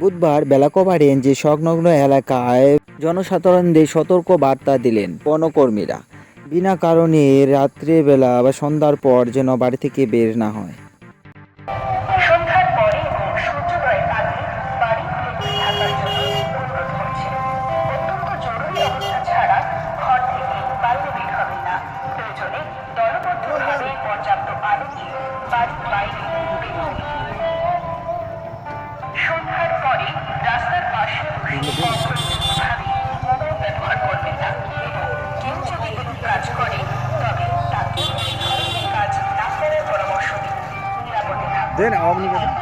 বুধবার বেলাকোভা রেঞ্জে সংলগ্ন এলাকায় জনসাধারণদের সতর্ক বার্তা দিলেন বনকর্মীরা। বিনা কারণে রাত্রেবেলা বা সন্ধ্যার পর যেন বাড়ি থেকে বের না হয়। সন্ধ্যার পরে এবং সূর্যোদয়ের আগে বাড়ি থেকে থাকার জন্য অনুরোধ করছে। অত্যন্ত জরুরি অবস্থা ছাড়া ঘর থেকে বাইরে বের হবেন না। প্রয়োজনে দলবদ্ধভাবে পর্যাপ্ত আলো দিয়ে বাড়ির বাইরে বের হন। সন্ধ্যার পরে রাস্তার পাশে বসে অপ্রয়োজনীয়ভাবে মোবাইল ব্যবহার করবেন না এবং কেউ যদি কোনো কাজ করে তবে তাকে সেই ধরনের কাজ না করার পরামর্শ দিন। নিরাপদে থাকুন।